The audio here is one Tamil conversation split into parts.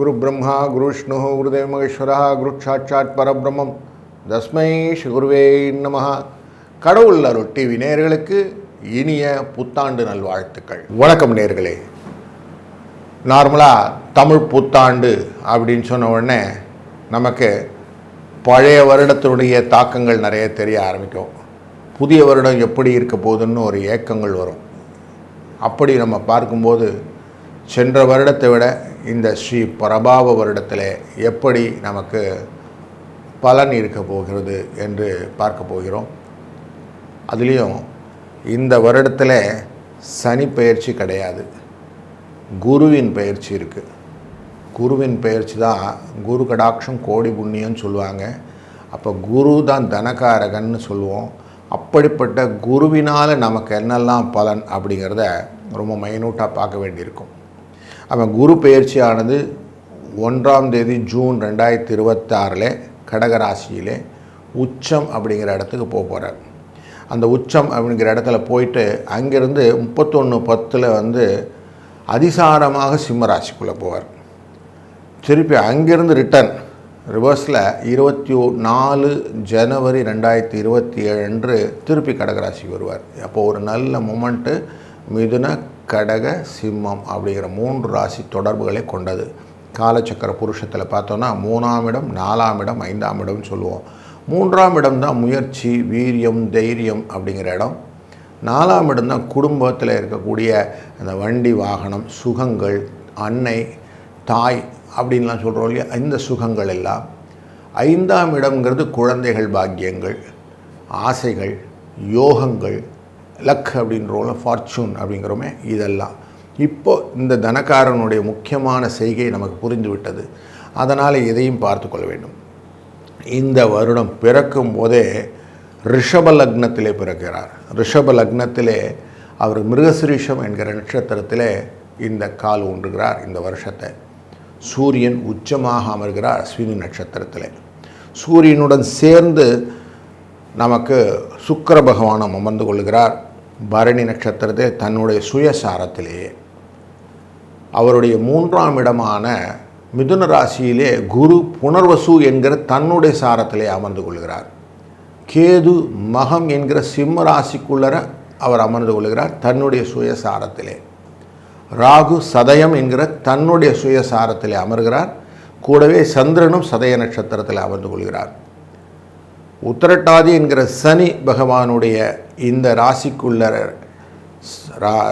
குரு பிரம்மா குரு விஷ்ணு குருதேவ மகேஸ்வரா குரு சாட்சாத் பரபிரம்மம் தஸ்மை ஸ்ரீ குருவே நமஹ. கடவுள் அருள் டிவி நேயர்களுக்கு இனிய புத்தாண்டு நல்வாழ்த்துக்கள். வணக்கம் நேயர்களே. நார்மலாக தமிழ் புத்தாண்டு அப்படின்னு சொன்ன உடனே நமக்கு பழைய வருடத்தினுடைய தாக்கங்கள் நிறைய தெரிய ஆரம்பிக்கும். புதிய வருடம் எப்படி இருக்க போகுதுன்னு ஒரு ஏக்கங்கள் வரும். அப்படி நம்ம பார்க்கும்போது சென்ற வருடத்தை விட இந்த ஸ்ரீ பரபாவ வருடத்தில் எப்படி நமக்கு பலன் இருக்க போகிறது என்று பார்க்க போகிறோம். அதுலேயும் இந்த வருடத்தில் சனி பெயர்ச்சி கிடையாது, குருவின் பெயர்ச்சி இருக்குது. குருவின் பெயர்ச்சி தான் குரு கடாட்சம் கோடி புண்ணியம்னு சொல்லுவாங்க. அப்போ குரு தான் தனகாரகன்னு சொல்லுவோம். அப்படிப்பட்ட குருவினால் நமக்கு என்னெல்லாம் பலன் அப்படிங்கிறத ரொம்ப மைனூட்டாக பார்க்க வேண்டியிருக்கும். அவன் குரு பெயர்ச்சியானது 1ஆம் தேதி ஜூன் 2026 கடகராசியிலே உச்சம் அப்படிங்கிற இடத்துக்கு போகிறார். அந்த உச்சம் அப்படிங்கிற இடத்துல போயிட்டு அங்கேருந்து 31/10 அதிசாரமாக சிம்ம ராசிக்குள்ளே போவார். திருப்பி அங்கேருந்து ரிட்டர்ன் ரிவர்ஸில் 24 ஜனவரி 2027 அன்று திருப்பி கடகராசிக்கு வருவார். அப்போது ஒரு நல்ல மொமெண்ட்டு மிதுன கடக சிம்மம் அப்படிங்கிற 3 ராசி தொடர்புகளை கொண்டது. காலச்சக்கர புருஷத்தில் பார்த்தோன்னா 3ஆம் இடம், 4ஆம் இடம், 5ஆம் இடம்னு சொல்லுவோம். 3ஆம் இடம் தான் முயற்சி, வீரியம், தைரியம் அப்படிங்கிற இடம். 4ஆம் இடம் தான் குடும்பத்தில் இருக்கக்கூடிய அந்த வண்டி வாகனம், சுகங்கள், அன்னை, தாய் அப்படின்லாம் சொல்கிறோம் இல்லையா, இந்த சுகங்கள் எல்லாம். 5ஆம் இடம்ங்கிறது குழந்தைகள், பாக்கியங்கள், ஆசைகள், யோகங்கள், லக் அப்படின்றோம், ஃபார்ச்சூன் அப்படிங்கிறோமே, இதெல்லாம். இப்போ இந்த தனக்காரனுடைய முக்கியமான செய்கை நமக்கு புரிந்துவிட்டது. அதனால் இதையும் பார்த்து கொள்ள வேண்டும். இந்த வருடம் பிறக்கும் போதே ரிஷப லக்னத்திலே பிறக்கிறார். ரிஷப லக்னத்திலே அவர் மிருகசிரீஷம் என்கிற நட்சத்திரத்திலே இந்த கால் ஊன்றுகிறார். இந்த வருஷத்தை சூரியன் உச்சமாக அமர்கிறார் அஸ்வினி நட்சத்திரத்தில். சூரியனுடன் சேர்ந்து நமக்கு சுக்கிர பகவானும் அமர்ந்து கொள்கிறார் பரணி நட்சத்திரத்தை தன்னுடைய சுயசாரத்திலேயே. அவருடைய 3ஆம் இடமான மிதுன ராசியிலே குரு புனர்வசு என்கிற தன்னுடைய சாரத்திலே அமர்ந்து கொள்கிறார். கேது மகம் என்கிற சிம்ம ராசிக்குள்ளர அவர் அமர்ந்து கொள்கிறார் தன்னுடைய சுயசாரத்திலே. ராகு சதயம் என்கிற தன்னுடைய சுயசாரத்திலே அமர்கிறார். கூடவே சந்திரனும் சதய நட்சத்திரத்தில் அமர்ந்து கொள்கிறார். உத்திரட்டாதி என்கிற சனி பகவானுடைய இந்த ராசிக்குள்ளர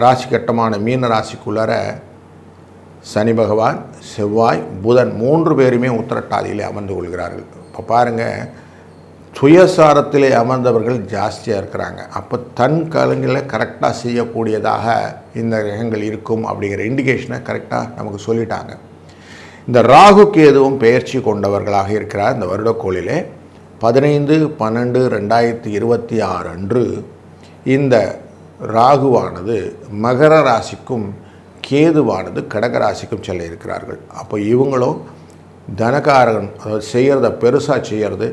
ராசி கட்டமான மீன ராசிக்குள்ளர சனி பகவான், செவ்வாய், புதன் 3 பேருமே உத்திரட்டாதியிலே அமர்ந்து கொள்கிறார்கள். இப்போ பாருங்கள், சுயசாரத்திலே அமர்ந்தவர்கள் ஜாஸ்தியாக இருக்கிறாங்க. அப்போ தன் காலங்களை கரெக்டாக செய்யக்கூடியதாக இந்த கிரகங்கள் இருக்கும் அப்படிங்கிற இண்டிகேஷனை கரெக்டாக நமக்கு சொல்லிட்டாங்க. இந்த ராகு கேதுவும் பெயர்ச்சி கொண்டவர்களாக இருக்கிறார். இந்த வருடக்கோளிலே 15/12/2026 அன்று இந்த ராகுவானது மகர ராசிக்கும் கேதுவானது கடகராசிக்கும் செல்ல இருக்கிறார்கள். அப்போ இவங்களும் தனகாரகன், அதாவது செய்கிறத பெருசாக செய்கிறது,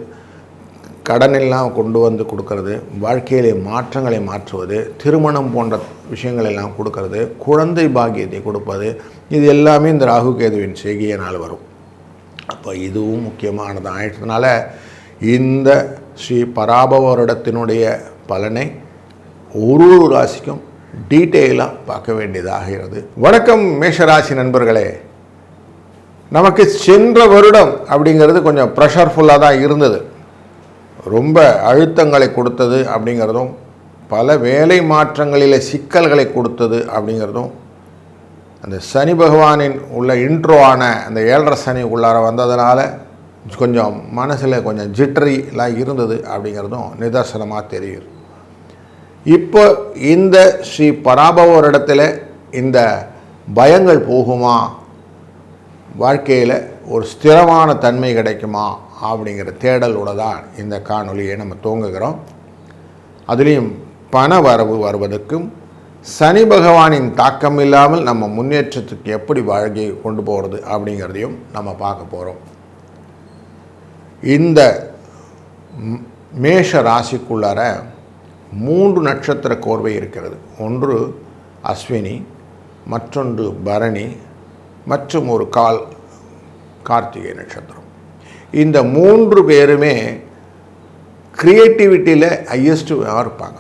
கடனெல்லாம் கொண்டு வந்து கொடுக்கறது, வாழ்க்கையிலே மாற்றங்களை மாற்றுவது, திருமணம் போன்ற விஷயங்கள் எல்லாம் கொடுக்கறது, குழந்தை பாக்கியத்தை கொடுப்பது, இது எல்லாமே இந்த ராகு கேதுவின் செய்கையினால் வரும். அப்போ இதுவும் முக்கியமானது ஆயிட்டதுனால இந்த ஸ்ரீ பராபவ வருடத்தினுடைய பலனை ஒரு ராசிக்கும் டீட்டெயிலாக பார்க்க வேண்டியதாகிறது. வணக்கம் மேஷராசி நண்பர்களே. நமக்கு சென்ற வருடம் அப்படிங்கிறது கொஞ்சம் ப்ரெஷர்ஃபுல்லாக தான் இருந்தது. ரொம்ப அழுத்தங்களை கொடுத்தது அப்படிங்கிறதும், பல வேலை மாற்றங்களில் சிக்கல்களை கொடுத்தது அப்படிங்கிறதும், அந்த சனி பகவானின் உள்ள இன்ட்ரோவான அந்த 7.5 சனி உள்ளார வந்ததுனால கொஞ்சம் மனசில் கொஞ்சம் ஜிட்டரிலாம் இருந்தது அப்படிங்கிறதும் நிதர்சனமாக தெரியுது. இப்போ இந்த ஸ்ரீ பராபவ இடத்துல இந்த பயங்கள் போகுமா, வாழ்க்கையில் ஒரு ஸ்திரமான தன்மை கிடைக்குமா அப்படிங்கிற தேடலோடு தான் இந்த காணொலியை நம்ம துவங்குகிறோம். அதுலேயும் பண வரவு வருவதற்கும் சனி பகவானின் தாக்கம் இல்லாமல் நம்ம முன்னேற்றத்துக்கு எப்படி வாழ்க்கையை கொண்டு போகிறது அப்படிங்கிறதையும் நம்ம பார்க்க போகிறோம். இந்த மேஷ ராசிக்குள்ளார 3 நட்சத்திர கோர்வை இருக்கிறது. ஒன்று அஸ்வினி, மற்றொன்று பரணி, மற்றும் ஒரு கால் கார்த்திகை நட்சத்திரம். இந்த 3 பேருமே கிரியேட்டிவிட்டியில் ஹையஸ்ட்டாக இருப்பாங்க.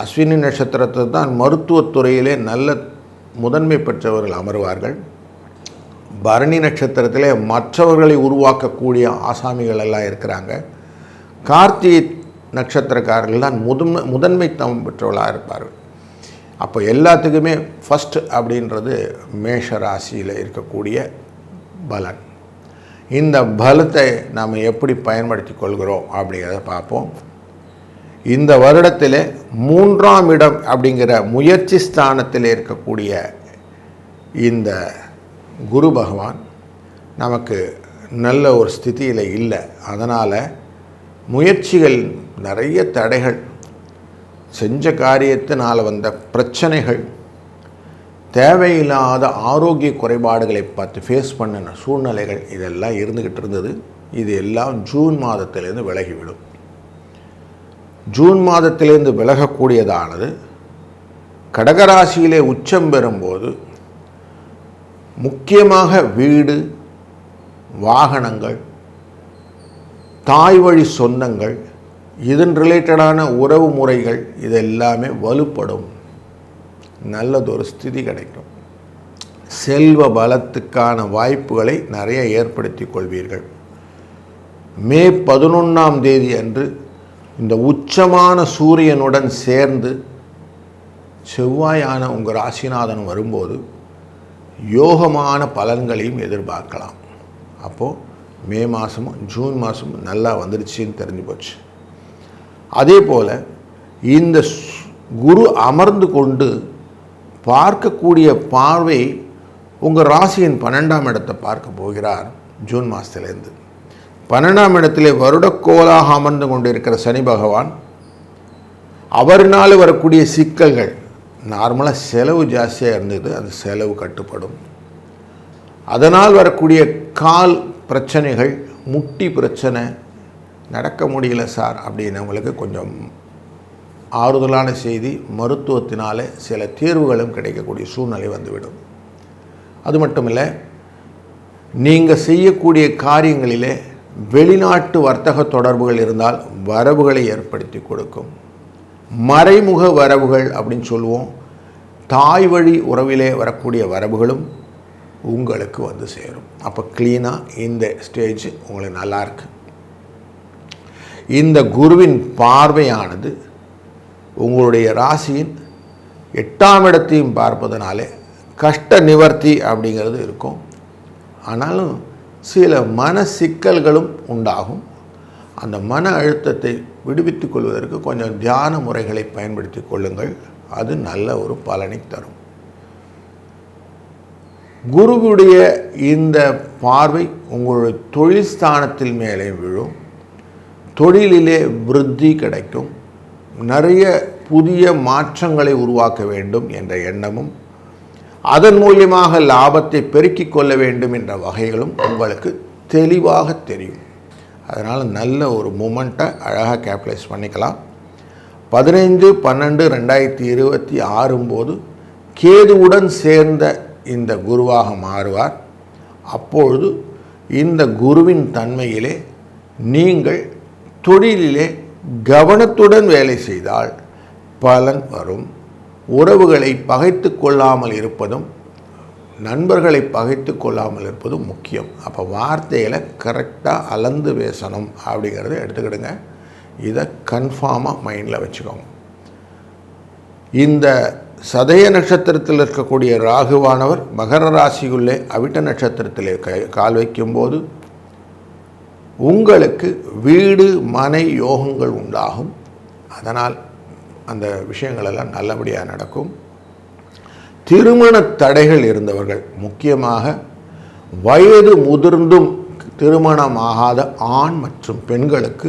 அஸ்வினி நட்சத்திரத்தை தான் மருத்துவத்துறையிலே நல்ல முதன்மை பெற்றவர்கள் அமர்வார்கள். பரணி நட்சத்திரத்திலே மற்றவர்களை உருவாக்கக்கூடிய ஆசாமிகள் எல்லாம் இருக்கிறாங்க. கார்த்திகை நட்சத்திரக்காரர்கள் தான் முதன்மை தம் பெற்றவர்களாக இருப்பார்கள். அப்போ எல்லாத்துக்குமே ஃபஸ்ட் அப்படின்றது மேஷ ராசியில் இருக்கக்கூடிய பலன். இந்த பலத்தை நாம் எப்படி பயன்படுத்தி கொள்கிறோம் அப்படிங்கிறத பார்ப்போம். இந்த வருடத்தில் 3ஆம் இடம் அப்படிங்கிற முயற்சி ஸ்தானத்தில் இருக்கக்கூடிய இந்த குரு பகவான் நமக்கு நல்ல ஒரு ஸ்திதியில் இல்லை. அதனால் முயற்சிகள் நிறைய தடைகள், செஞ்ச காரியத்தினால் வந்த பிரச்சனைகள், தேவையில்லாத ஆரோக்கிய குறைபாடுகளை பார்த்து ஃபேஸ் பண்ணின சூழ்நிலைகள் இதெல்லாம் இருந்துக்கிட்டு இருந்தது. இது எல்லாம் ஜூன் மாதத்திலேருந்து விலகிவிடும். ஜூன் மாதத்திலேருந்து விலகக்கூடியதானது கடகராசியிலே உச்சம் பெறும்போது முக்கியமாக வீடு, வாகனங்கள், தாய் வழி சொந்தங்கள், இதன் ரிலேட்டடான உறவு முறைகள் இதெல்லாமே வலுப்படும். நல்லதொரு ஸ்திதி கிடைக்கும். செல்வ பலத்துக்கான வாய்ப்புகளை நிறைய ஏற்படுத்தி கொள்வீர்கள். மே 11ஆம் தேதி அன்று இந்த உச்சமான சூரியனுடன் சேர்ந்து செவ்வாயான உங்கள் ராசிநாதன் வரும்போது யோகமான பலன்களையும் எதிர்பார்க்கலாம். அப்போது மே மாதமும் ஜூன் மாதமும் நல்லா வந்துடுச்சின்னு தெரிஞ்சு போச்சு. அதே போல் இந்த குரு அமர்ந்து கொண்டு பார்க்கக்கூடிய பார்வை உங்கள் ராசியின் 12ஆம் இடத்தை பார்க்க போகிறார். ஜூன் மாதத்துலேருந்து 12ஆம் இடத்திலே வருடக்கோளாக அமர்ந்து கொண்டு இருக்கிற சனி பகவான், அவர்னால் வரக்கூடிய சிக்கல்கள், நார்மலாக செலவு ஜாஸ்தியாக இருந்தது, அந்த செலவு கட்டுப்படும். அதனால் வரக்கூடிய கால் பிரச்சனைகள், முட்டி பிரச்சனை, நடக்க முடியல சார் அப்படின்னவங்களுக்கு கொஞ்சம் ஆறுதலான செய்தி, மருத்துவத்தினாலே சில தீர்வுகளும் கிடைக்கக்கூடிய சூழ்நிலை வந்துவிடும். அது மட்டும் இல்லை, நீங்கள் செய்யக்கூடிய காரியங்களிலே வெளிநாட்டு வர்த்தக தொடர்புகள் இருந்தால் வரவுகளை ஏற்படுத்தி கொடுக்கும். மறைமுக வரவுகள் அப்படின்னு சொல்லுவோம். தாய் வழி உறவிலே வரக்கூடிய வரவுகளும் உங்களுக்கு வந்து சேரும். அப்போ க்ளீனாக இந்த ஸ்டேஜ் உங்களுக்கு நல்லாயிருக்கு. இந்த குருவின் பார்வையானது உங்களுடைய ராசியின் 8ஆம் இடத்தையும் பார்ப்பதனாலே கஷ்ட நிவர்த்தி அப்படிங்கிறது இருக்கும். ஆனாலும் சில மன சிக்கல்களும் உண்டாகும். அந்த மன அழுத்தத்தை விடுவித்துக் கொள்வதற்கு கொஞ்சம் தியான முறைகளை பயன்படுத்தி கொள்ளுங்கள். அது நல்ல ஒரு பலனை தரும். குருவுடைய இந்த பார்வை உங்களுடைய தொழில் ஸ்தானத்தில் மேலே விழும். தொழிலிலே விருத்தி கிடைக்கும். நிறைய புதிய மாற்றங்களை உருவாக்க வேண்டும் என்ற எண்ணமும், அதன் மூலியமாக லாபத்தை பெருக்கிக் கொள்ள வேண்டும் என்ற வகைகளும் உங்களுக்கு தெளிவாக தெரியும். அதனால் நல்ல ஒரு மூமெண்ட்டை அழகாக கேபிட்டலைஸ் பண்ணிக்கலாம். 15/12/2026 போது கேதுவுடன் சேர்ந்த இந்த குருவாக மாறுவார். அப்பொழுது இந்த குருவின் தன்மையிலே நீங்கள் தொழிலிலே கவனத்துடன் வேலை செய்தால் பலன் வரும். உறவுகளை பகைத்து கொள்ளாமல் இருப்பதும், நண்பர்களை பகைத்து கொள்ளாமல் இருப்பதும் முக்கியம். அப்போ வார்த்தையில் கரெக்டாக அளந்து பேசணும் அப்படிங்கிறத எடுத்துக்கிடுங்க. இதை கன்ஃபார்மாக மைண்டில் வச்சுக்கோங்க. இந்த சதய நட்சத்திரத்தில் இருக்கக்கூடிய ராகுவானவர் மகர ராசிக்குள்ளே அவிட்ட நட்சத்திரத்திலே கால் வைக்கும்போது உங்களுக்கு வீடு மனை யோகங்கள் உண்டாகும். அதனால் அந்த விஷயங்களெல்லாம் நல்லபடியாக நடக்கும். திருமண தடைகள் இருந்தவர்கள், முக்கியமாக வயது முதிர்ந்தும் திருமணமாகாத ஆண் மற்றும் பெண்களுக்கு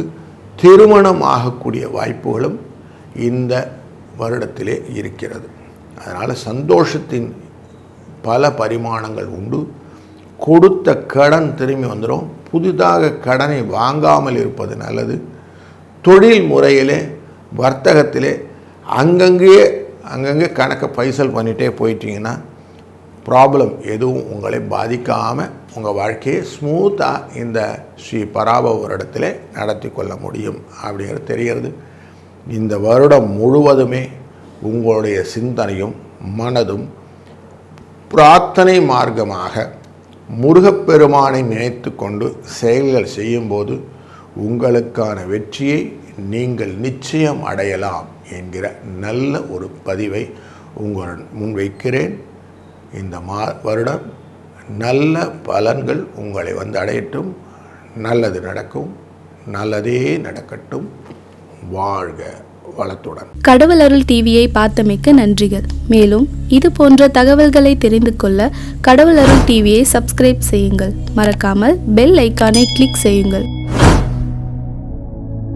திருமணம் ஆகக்கூடிய வாய்ப்புகளும் இந்த வருடத்திலே இருக்கிறது. அதனால் சந்தோஷத்தின் பல பரிமாணங்கள் உண்டு. கொடுத்த கடன் திரும்பி வந்துடும். புதிதாக கடனை வாங்காமல் இருப்பது நல்லது. தொழில் முறையிலே, வர்த்தகத்திலே அங்கங்கே கணக்கை பைசல் பண்ணிகிட்டே போயிட்டீங்கன்னா ப்ராப்ளம் எதுவும் உங்களை பாதிக்காமல் உங்கள் வாழ்க்கையை ஸ்மூத்தாக இந்த ஸ்ரீ பராபவ வருடத்தில் நடத்தி கொள்ள முடியும் அப்படிங்கிறது தெரிகிறது. இந்த வருடம் முழுவதுமே உங்களுடைய சிந்தனையும் மனதும் பிரார்த்தனை மார்க்கமாக முருகப்பெருமானை நினைத்து கொண்டு செயல்கள் செய்யும்போது உங்களுக்கான வெற்றியை நீங்கள் நிச்சயம் அடையலாம் என்கிற நல்ல ஒரு பதிவை உங்களுடன் முன்வைக்கிறேன். இந்த வருடம் நல்ல பலன்கள் உங்களை வந்து அடையட்டும். நல்லது நடக்கும், நல்லதே நடக்கட்டும். வாழ்க வளத்துடன். கடவுள் அருள் டிவியை பார்த்தமைக்கு நன்றிகள். மேலும் இது போன்ற தகவல்களை தெரிந்து கொள்ள கடவுள் அருள் டிவியை சப்ஸ்கிரைப் செய்யுங்கள். மறக்காமல் பெல் ஐக்கானை கிளிக் செய்யுங்கள்.